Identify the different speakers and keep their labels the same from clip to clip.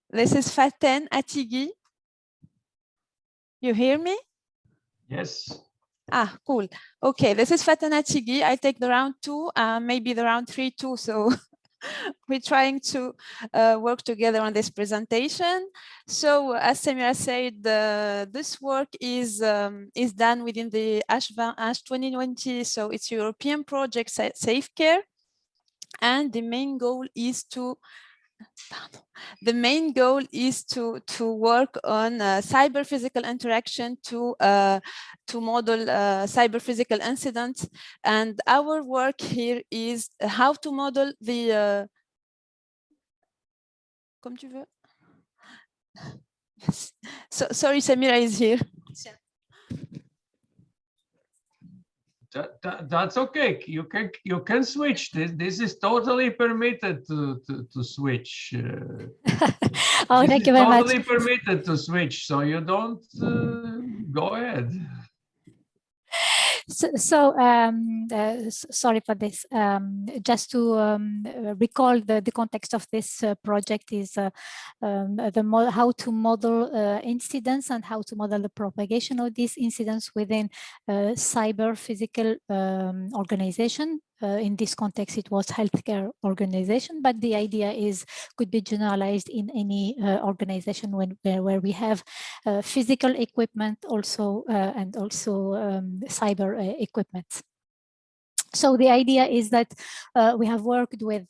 Speaker 1: This is Faten, Atigui. You hear me?
Speaker 2: Yes.
Speaker 1: Ah, cool. Okay, this is Faten, Atigui. I take the round 2, maybe the round 3 too. So we're trying to work together on this presentation. So as Samira said, this work is done within the ASH 2020. So it's European project Safe Care. And the main goal is to work on cyber-physical interaction to model cyber-physical incidents. And our work here is how to model the comme tu veux. So, sorry, Samira is here.
Speaker 2: That's okay. You can switch. This is totally permitted to switch.
Speaker 3: Oh, thank you very much.
Speaker 2: Totally permitted to switch. So you don't go ahead.
Speaker 3: Sorry for this. Just to recall the context of this project is how to model incidents and how to model the propagation of these incidents within cyber physical organization. In this context, it was healthcare organization, but the idea could be generalized in any organization where we have physical equipment also and also cyber equipment. So the idea is that we have worked with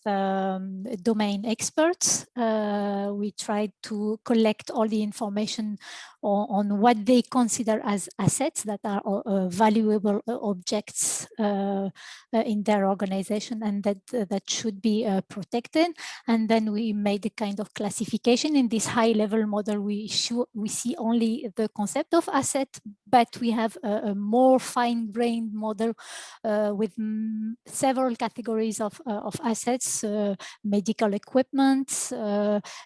Speaker 3: domain experts. We tried to collect all the information on what they consider as assets that are valuable objects in their organization and that should be protected. And then we made a kind of classification. In this high-level model, we see only the concept of asset, but we have a more fine-grained model with several categories of assets, medical equipment,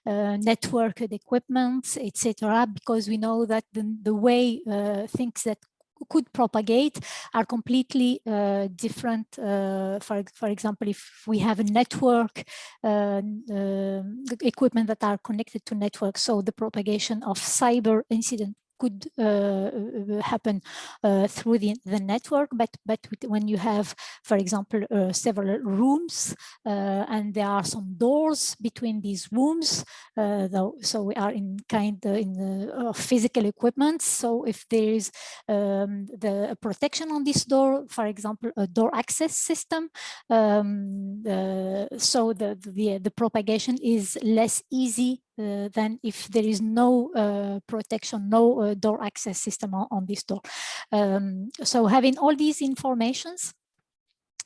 Speaker 3: networked equipment, etc. Because we know that the way things that could propagate are completely different. For example, if we have a network equipment that are connected to networks, so the propagation of cyber incident could happen through the network, but when you have, for example, several rooms and there are some doors between these rooms, so we are in of physical equipment. So if there is the protection on this door, for example, a door access system, so the propagation is less easy than if there is no protection, no door access system on this door. So having all these informations,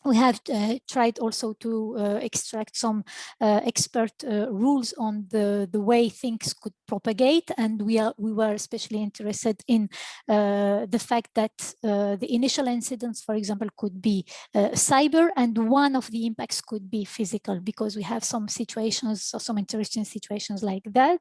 Speaker 3: we have tried also to extract some expert rules on the way things could propagate, and we were especially interested in the fact that the initial incidents, for example, could be cyber, and one of the impacts could be physical, because we have some situations, some interesting situations like that,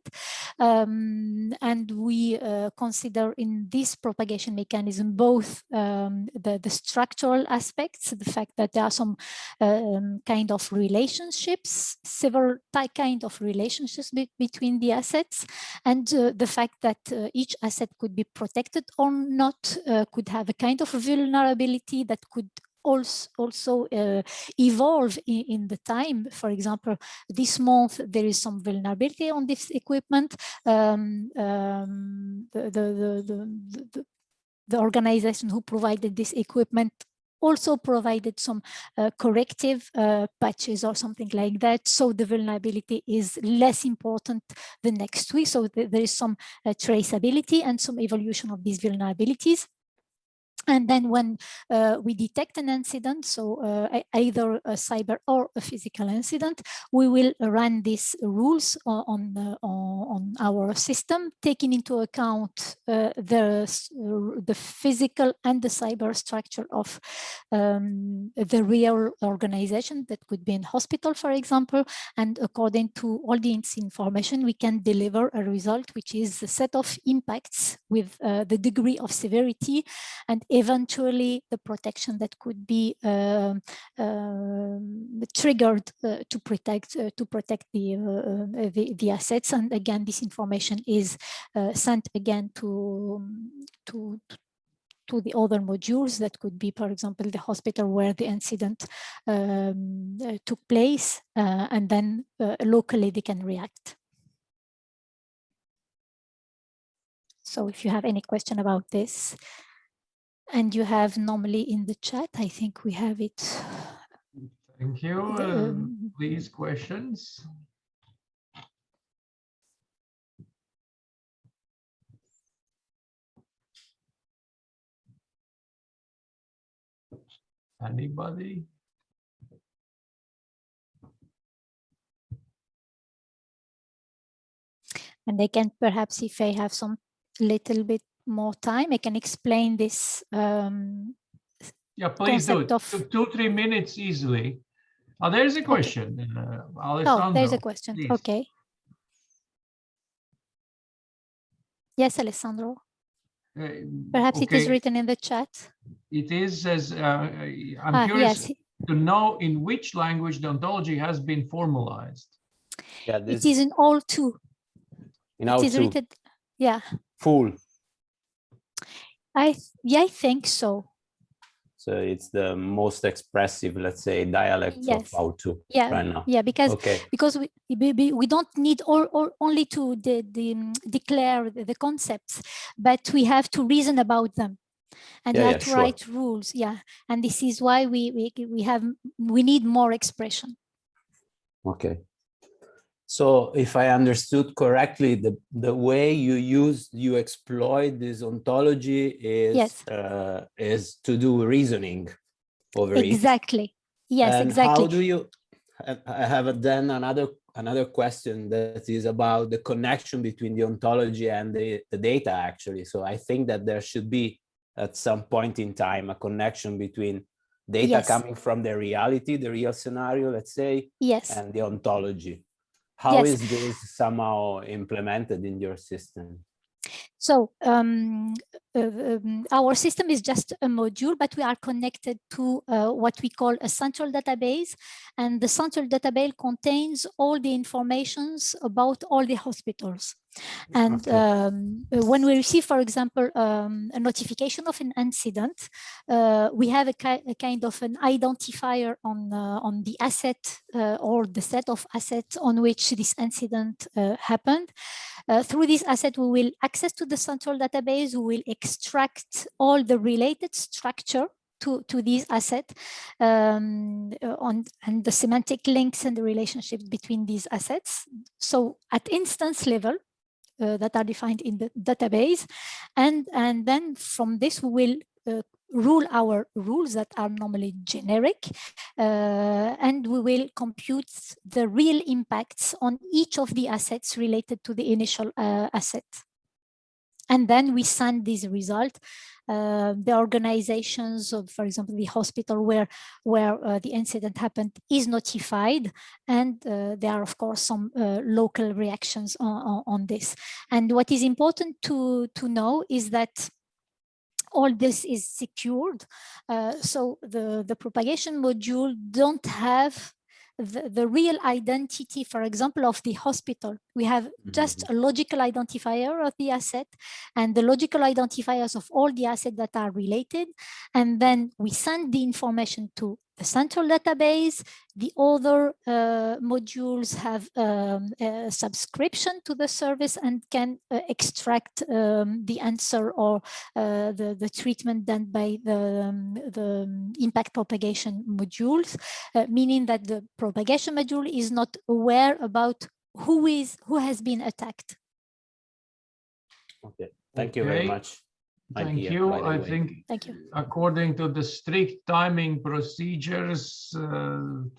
Speaker 3: and we consider in this propagation mechanism both the structural aspects, the fact that there are some kind of relationships, several kind of relationships between the assets, and the fact that each asset could be protected or not, could have a kind of vulnerability that could also evolve in the time. For example, this month there is some vulnerability on this equipment. The organization who provided this equipment also provided some corrective patches or something like that. So the vulnerability is less important the next week. So there is some traceability and some evolution of these vulnerabilities. And then when we detect an incident, so either a cyber or a physical incident, we will run these rules on our system, taking into account the physical and the cyber structure of the real organization that could be in hospital, for example. And according to all the information, we can deliver a result which is a set of impacts with the degree of severity and eventually the protection that could be triggered to protect the assets. And again, this information is sent again to the other modules. That could be, for example, the hospital where the incident took place, and then locally they can react. So if you have any question about this, and you have normally in the chat, I think we have it.
Speaker 2: Thank you. Please, questions? Anybody?
Speaker 3: And they can perhaps, if I have some little bit more time, I can explain this.
Speaker 2: Yeah, please do it.
Speaker 3: Of
Speaker 2: 2-3 minutes easily. Oh, there's a question.
Speaker 3: Okay.
Speaker 2: Alessandro,
Speaker 3: oh, there's a question.
Speaker 2: Please.
Speaker 3: Okay. Yes, Alessandro. Perhaps
Speaker 2: okay.
Speaker 3: it is written in the chat.
Speaker 2: It is, as I'm curious to know in which language the ontology has been formalized.
Speaker 4: Yeah,
Speaker 3: it is in all two.
Speaker 4: In all two.
Speaker 3: Written, yeah.
Speaker 4: Full.
Speaker 3: I think so.
Speaker 4: So it's the most expressive, let's say, dialect of how-to right now.
Speaker 3: Yeah, because we don't need only to declare the concepts, but we have to reason about them, and we have to write rules. Yeah, and this is why we need more expression.
Speaker 4: Okay. So if I understood correctly, the way you exploit this ontology is to do reasoning over it.
Speaker 3: Exactly. Yes,
Speaker 4: and
Speaker 3: exactly.
Speaker 4: How do you? I have then another question that is about the connection between the ontology and the data, actually. So I think that there should be at some point in time a connection between data coming from the reality, the real scenario, let's say, and the ontology. How is this somehow implemented in your system?
Speaker 3: So our system is just a module, but we are connected to what we call a central database. And the central database contains all the informations about all the hospitals. And when we receive, for example, a notification of an incident, we have a kind of an identifier on the asset or the set of assets on which this incident happened. Through this asset, we will access to the central database. We will extract all the related structure to these assets and the semantic links and the relationships between these assets. So at instance level, that are defined in the database. And then from this, we will rule our rules that are normally generic, and we will compute the real impacts on each of the assets related to the initial asset. And then we send this result. The organizations of, for example, the hospital where the incident happened is notified, and there are, of course, some local reactions on this. And what is important to know is that all this is secured. So the propagation module don't have the real identity, for example, of the hospital. We have just a logical identifier of the asset and the logical identifiers of all the assets that are related. And then we send the information to the central database. The other modules have a subscription to the service and can extract the answer or the treatment done by the impact propagation modules, meaning that the propagation module is not aware about who has been attacked.
Speaker 4: Okay, thank you very much.
Speaker 2: Thank you. I think according to the strict timing procedures,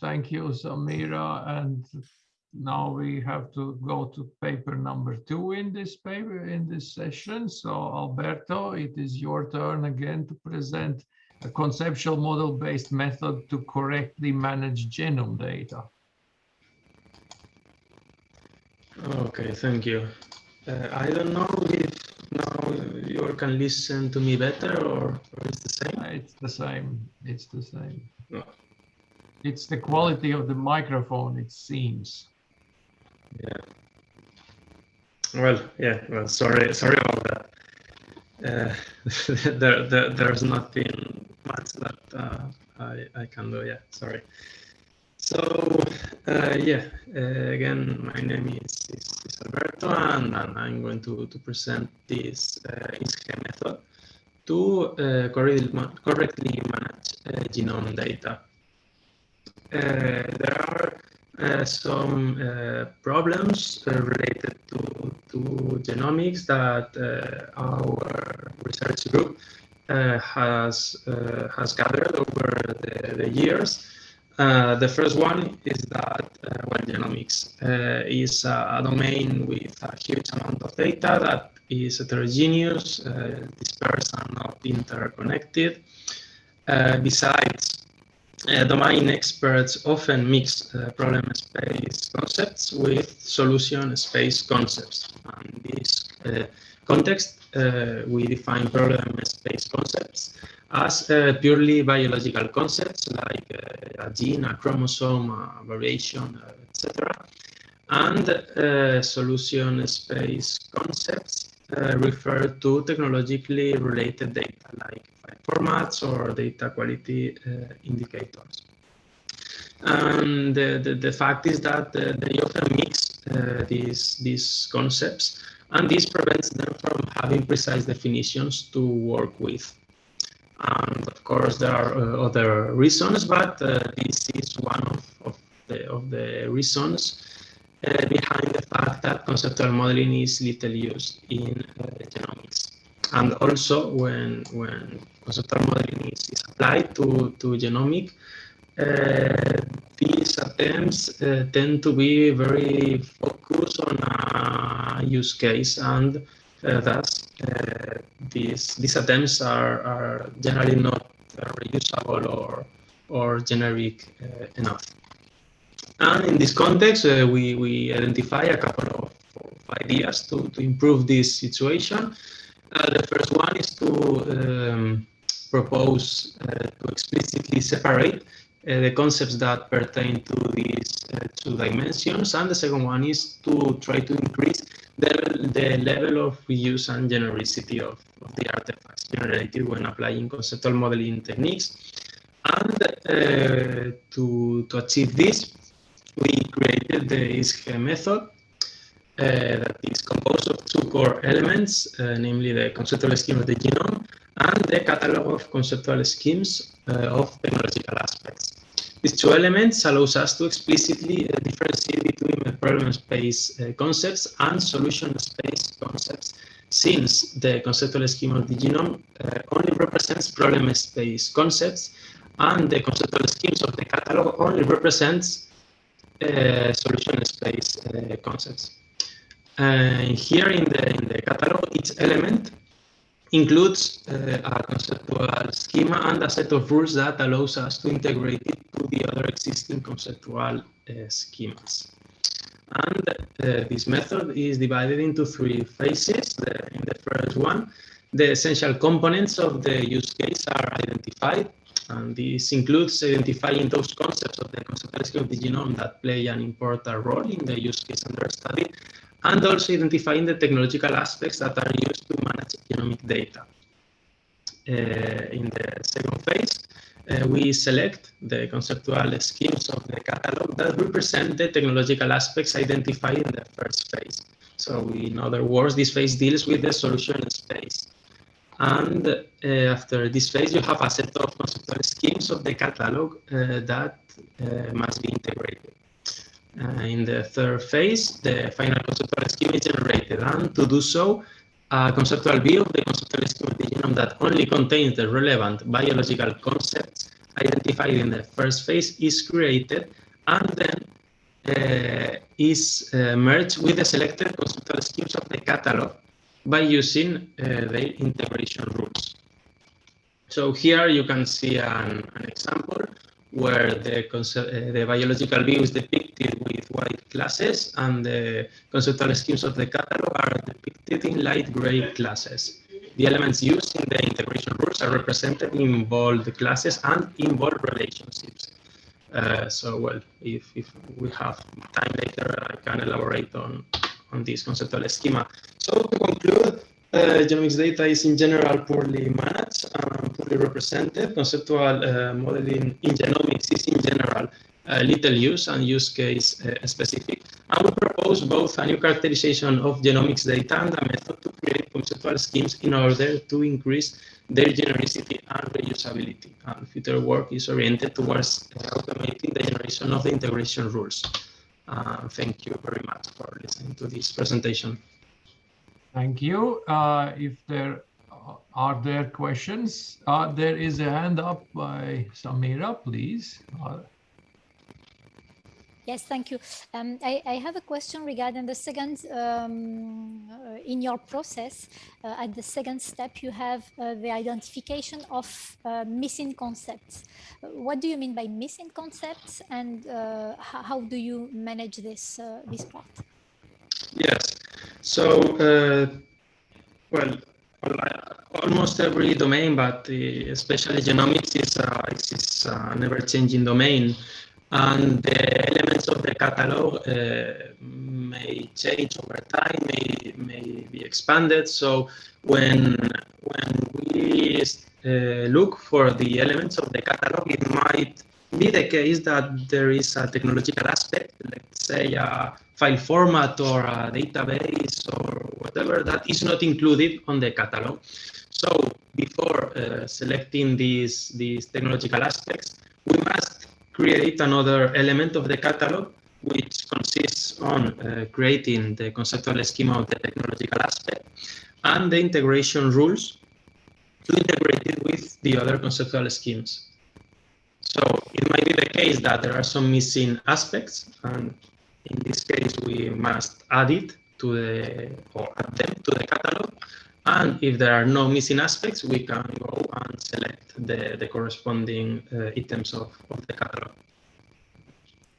Speaker 2: thank you, Samira. And now we have to go to paper number 2 in this session. So Alberto, it is your turn again to present a conceptual model-based method to correctly manage genome data.
Speaker 5: Okay, thank you. I don't know if now you can listen to me better, or it's the same?
Speaker 2: It's the same. It's the same.
Speaker 5: No.
Speaker 2: It's the quality of the microphone, it seems.
Speaker 5: Yeah. Well, yeah. Well, sorry about that. There's nothing much that I can do. Yeah, sorry. So yeah, again, my name is Alberto, and I'm going to present this CAiSE method to correctly manage genome data. There are some problems related to genomics that our research group has gathered over the years. The first one is that genomics is a domain with a huge amount of data that is heterogeneous, dispersed, and not interconnected. Besides, domain experts often mix problem space concepts with solution space concepts. In this context, we define problem space concepts as purely biological concepts like a gene, a chromosome, a variation, etc. And solution space concepts refer to technologically related data like file formats or data quality indicators. And the fact is that they often mix these concepts, and this prevents them from having precise definitions to work with. And of course, there are other reasons, but this is one of the reasons behind the fact that conceptual modeling is little used in genomics. And also, when conceptual modeling is applied to genomic, these attempts tend to be very focused on a use case, and thus these attempts are generally not reusable or generic enough. And in this context, we identify a couple of ideas to improve this situation. The first one is to propose to explicitly separate the concepts that pertain to these two dimensions, and the second one is to try to increase the level of reuse and genericity of the artifacts generated when applying conceptual modeling techniques. And to achieve this, we created the CAiSE method that is composed of two core elements, namely the conceptual scheme of the genome and the catalog of conceptual schemes of technological aspects. These two elements allows us to explicitly differentiate between problem space concepts and solution space concepts, since the conceptual scheme of the genome only represents problem space concepts, and the conceptual schemes of the catalog only represents solution space concepts. Here in the catalog, each element includes a conceptual schema and a set of rules that allows us to integrate it to the other existing conceptual schemas. And this method is divided into three phases. In the first one, the essential components of the use case are identified, and this includes identifying those concepts of the conceptual scheme of the genome that play an important role in the use case under study, and also identifying the technological aspects that are used to manage genomic data. In the second phase, we select the conceptual schemes of the catalog that represent the technological aspects identified in the first phase. So in other words, this phase deals with the solution space. And after this phase, you have a set of conceptual schemes of the catalog that must be integrated. In the third phase, the final conceptual scheme is generated, and to do so, a conceptual view of the conceptual scheme of the genome that only contains the relevant biological concepts identified in the first phase is created, and then is merged with the selected conceptual schemes of the catalog by using the integration rules. So here you can see an example where the biological view is depicted with white classes, and the conceptual schemes of the catalog are depicted in light gray classes. the elements used in the integration rules are represented in bold classes and in bold relationships. So, well, if we have time later, I can elaborate on this conceptual schema. So, to conclude, genomics data is in general poorly managed and poorly represented. Conceptual modeling in genomics is in general little use and use case specific. I would propose both a new characterization of genomics data and a method to create conceptual schemes in order to increase their genericity and reusability. And future work is oriented towards automating the generation of the integration rules. Thank you very much for listening to this presentation.
Speaker 2: Thank you. If there are questions, there is a hand up by Samira, please.
Speaker 3: Yes, thank you. I have a question regarding the second, in your process, at the second step, you have the identification of missing concepts. What do you mean by missing concepts, and how do you manage this, this part?
Speaker 5: Yes, so, well, almost every domain, but especially genomics is an ever-changing domain. And the elements of the catalog may change over time, may be expanded. So when we look for the elements of the catalog, it might be the case that there is a technological aspect, let's say a file format or a database or whatever, that is not included on the catalog. So before selecting these technological aspects, we must create another element of the catalog, which consists on creating the conceptual schema of the technological aspect and the integration rules to integrate it with the other conceptual schemes. So it might be the case that there are some missing aspects, and in this case, we must add it to or add them to the catalog. And if there are no missing aspects, we can go and select the corresponding items of the catalog.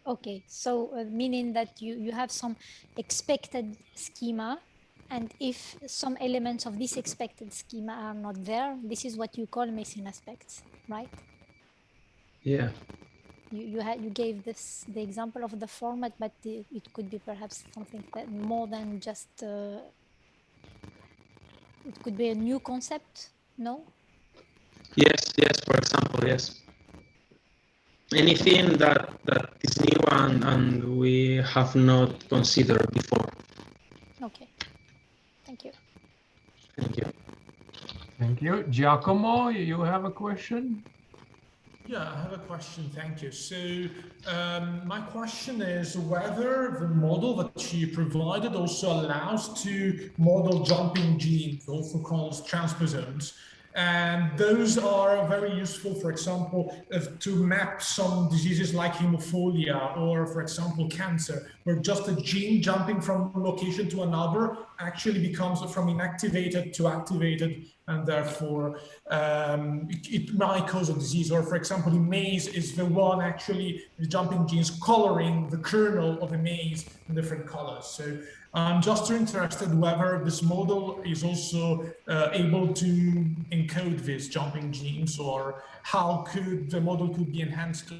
Speaker 3: Okay, so meaning that you have some expected schema, and if some elements of this expected schema are not there, this is what you call missing aspects, right?
Speaker 5: Yeah.
Speaker 3: You gave the example of the format, but it could be perhaps something that more than just it could be a new concept, no?
Speaker 5: Yes, for example, yes. Anything that is new and we have not considered before.
Speaker 3: Okay, thank you.
Speaker 5: Thank you.
Speaker 2: Thank you. Giacomo, you have a question?
Speaker 6: Yeah, I have a question. Thank you. So my question is whether the model that you provided also allows to model jumping genes, also called transposons. And those are very useful, for example, to map some diseases like hemophilia or, for example, cancer, where just a gene jumping from one location to another actually becomes from inactivated to activated, and therefore it might cause a disease. Or, for example, in maize is the one actually, the jumping genes coloring the kernel of the maize in different colors. So I'm just interested whether this model is also able to encode these jumping genes, or how could the model could be enhanced to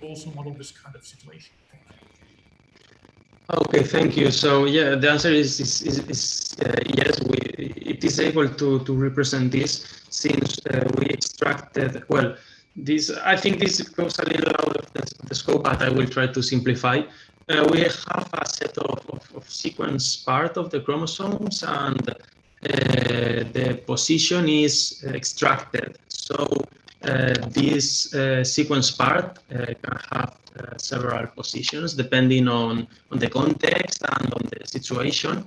Speaker 6: also model this kind of situation. Thank you.
Speaker 5: Okay, thank you. So yeah, the answer is yes. It is able to represent this, since we extracted. Well, this, I think this goes a little out of the scope, but I will try to simplify. We have a set of sequence part of the chromosomes, and the position is extracted. So this sequence part can have several positions depending on the context and on the situation.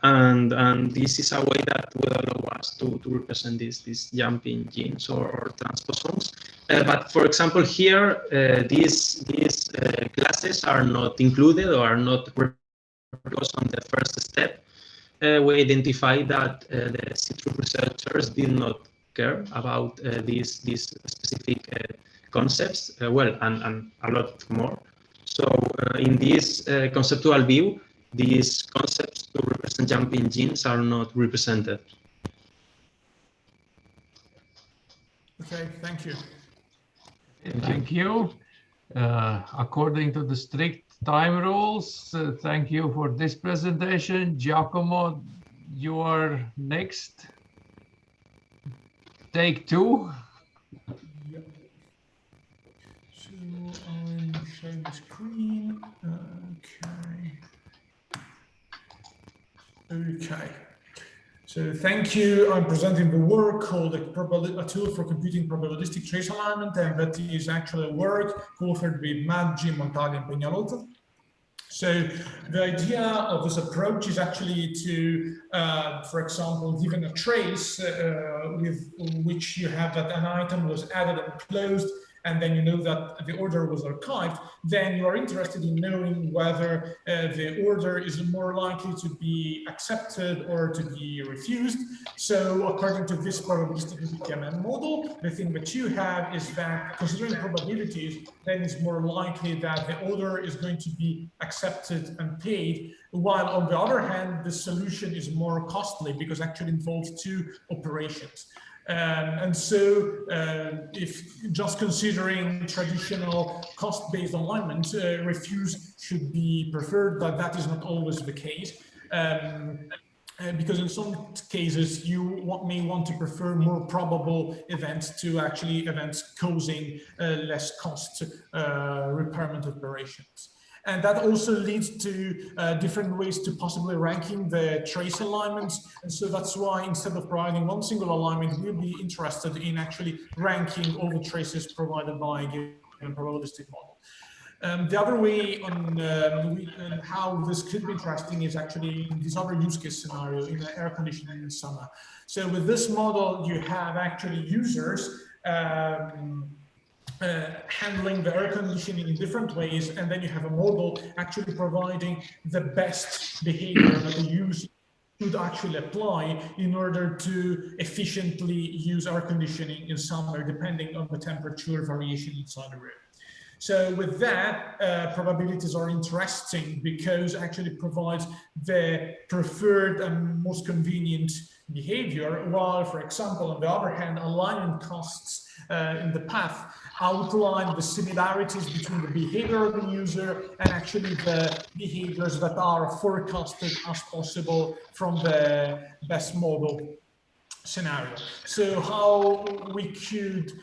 Speaker 5: And this is a way that will allow us to represent these jumping genes or transposons. But for example, here, these classes are not included or are not because on the first step, we identified that the C-Troop researchers did not care about these specific concepts, well, and a lot more. So in this conceptual view, these concepts to represent jumping genes are not represented.
Speaker 6: Okay, thank you.
Speaker 2: Thank you. According to the strict time rules, thank you for this presentation. Giacomo, you are next. Take two.
Speaker 6: Yep. So I'm sharing the screen. Okay. So thank you. I'm presenting the work called a tool for computing probabilistic trace alignment, and that is actually a work co-authored with Matt, Jim, Montag, and Peñalosa. So the idea of this approach is actually to, for example, given a trace with which you have that an item was added and closed, and then you know that the order was archived, then you are interested in knowing whether the order is more likely to be accepted or to be refused. So according to this probabilistic PKMN model, the thing that you have is that considering probabilities, then it's more likely that the order is going to be accepted and paid, while on the other hand, the solution is more costly because it actually involves two operations. And so if just considering traditional cost-based alignment, refuse should be preferred, but that is not always the case. Because in some cases, you may want to prefer more probable events to actually events causing less cost repairment operations. And that also leads to different ways to possibly ranking the trace alignments. And so that's why instead of providing one single alignment, we'll be interested in actually ranking all the traces provided by a given probabilistic model. The other way on how this could be interesting is actually in this other use case scenario in the air conditioning in summer. So with this model, you have actually users handling the air conditioning in different ways, and then you have a model actually providing the best behavior that the user should actually apply in order to efficiently use air conditioning in summer, depending on the temperature variation inside the room. So with that, probabilities are interesting because it actually provides the preferred and most convenient behavior, while, for example, on the other hand, alignment costs in the path outline the similarities between the behavior of the user and actually the behaviors that are forecasted as possible from the best model scenario. So how we could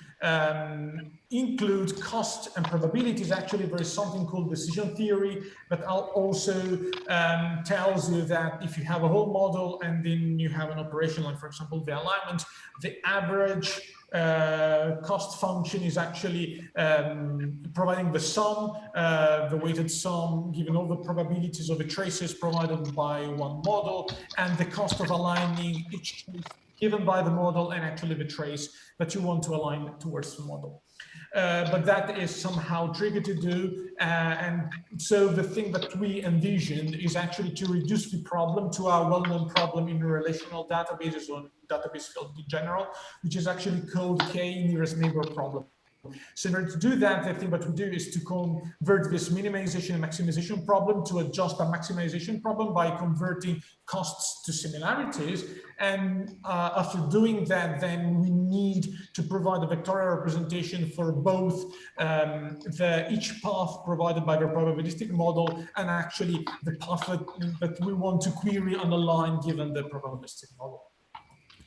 Speaker 6: include cost and probabilities, actually there is something called decision theory that also tells you that if you have a whole model and then you have an operation like, for example, the alignment, the average cost function is actually providing the sum, the weighted sum, given all the probabilities of the traces provided by one model, and the cost of aligning each trace given by the model and actually the trace that you want to align towards the model. But that is somehow tricky to do. And so the thing that we envisioned is actually to reduce the problem to our well-known problem in relational databases or database field in general, which is actually called K-nearest neighbor problem. So in order to do that, the thing that we do is to convert this minimization and maximization problem to a just a maximization problem by converting costs to similarities. And after doing that, then we need to provide a vectorial representation for both each path provided by the probabilistic model and actually the path that we want to query on the line given the probabilistic model.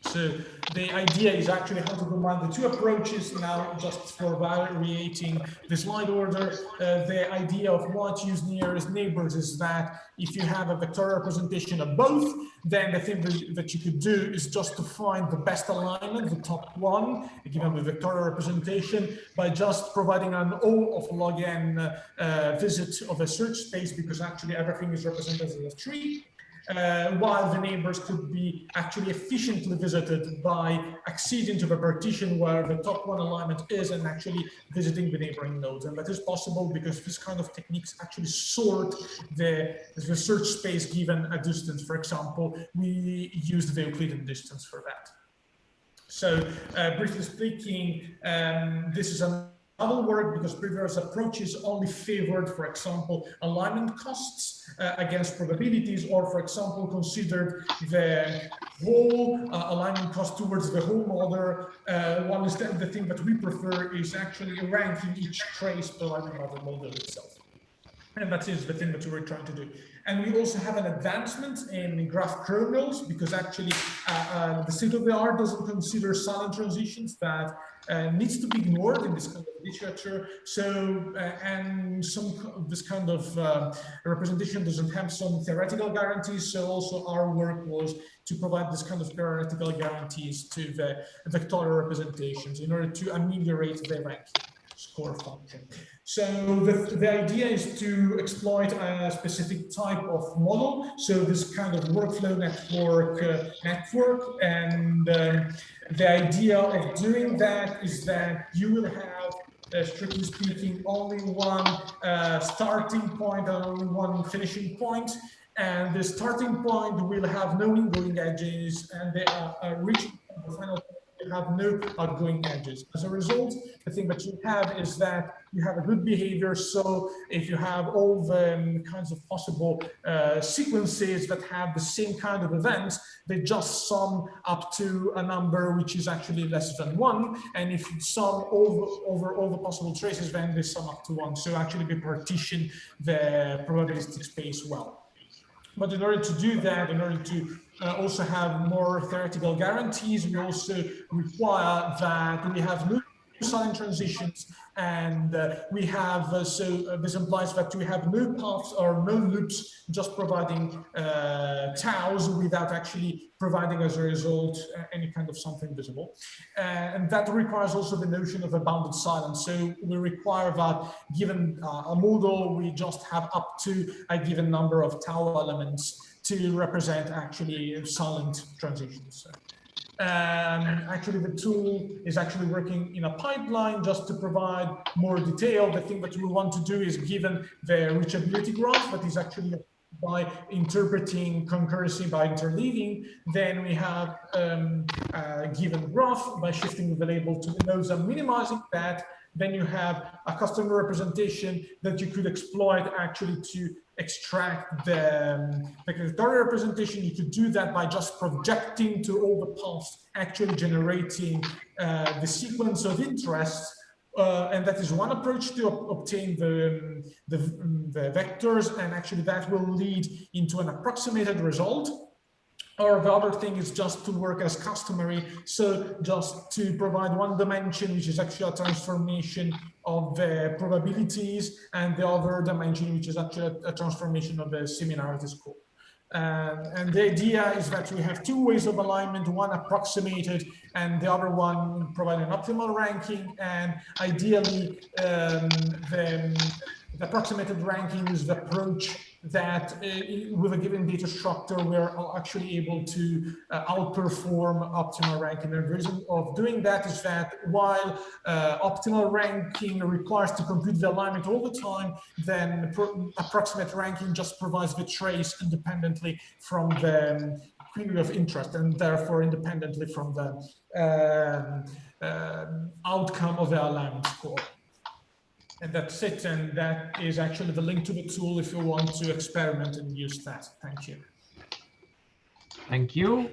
Speaker 6: So the idea is actually how to combine the two approaches. Now, just for variating the slide order, the idea of what use nearest neighbors is that if you have a vectorial representation of both, then the thing that you could do is just to find the best alignment, the top one, given the vectorial representation, by just providing an O of log n visit of a search space, because actually everything is represented as a tree. While the neighbors could be actually efficiently visited by acceding to the partition where the top one alignment is and actually visiting the neighboring nodes. And that is possible because this kind of techniques actually sort the search space given a distance. For example, we used the Euclidean distance for that. So briefly speaking, this is another work because previous approaches only favored, for example, alignment costs against probabilities, or, for example, considered the whole alignment cost towards the whole model. One is the thing that we prefer is actually ranking each trace provided by the model itself. And that is the thing that we were trying to do. And we also have an advancement in graph kernels, because actually the state of the art doesn't consider silent transitions that needs to be ignored in this kind of literature. So, and this kind of representation doesn't have some theoretical guarantees. So also our work was to provide this kind of theoretical guarantees to the vectorial representations in order to ameliorate the ranking score function. So the idea is to exploit a specific type of model. So this kind of workflow network and the idea of doing that is that you will have, strictly speaking, only one starting point and only one finishing point. And the starting point will have no ingoing edges, and they are reaching the final point. You have no outgoing edges. As a result, the thing that you have is that you have a good behavior. So if you have all the kinds of possible sequences that have the same kind of events, they just sum up to a number which is actually less than 1. And if you sum over all the possible traces, then they sum up to 1. So actually we partition the probabilistic space well. But in order to do that, in order to also have more theoretical guarantees, we also require that we have no silent transitions, and we have, this implies that we have no paths or no loops, just providing taus without actually providing as a result any kind of something visible. And that requires also the notion of a bounded silence. So we require that given a model, we just have up to a given number of tau elements to represent actually silent transitions. Actually, the tool is actually working in a pipeline just to provide more detail. The thing that we want to do is, given the reachability graph that is actually by interpreting concurrency by interleaving, then we have a given graph by shifting the label to the nodes and minimizing that. Then you have a custom representation that you could exploit actually to extract the vectorial representation. You could do that by just projecting to all the paths, actually generating the sequence of interest. And that is one approach to obtain the vectors, and actually that will lead into an approximated result. Or the other thing is just to work as customary, so just to provide one dimension, which is actually a transformation of the probabilities, and the other dimension, which is actually a transformation of the similarity score. And the idea is that we have two ways of alignment, one approximated and the other one providing an optimal ranking. And ideally, the approximated ranking is the approach that with a given data structure, we're actually able to outperform optimal ranking. And the reason of doing that is that while optimal ranking requires to compute the alignment all the time, then approximate ranking just provides the trace independently from the query of interest, and therefore independently from the outcome of the alignment score. And that's it, and that is actually the link to the tool if you want to experiment and use that. Thank you.
Speaker 2: Thank you.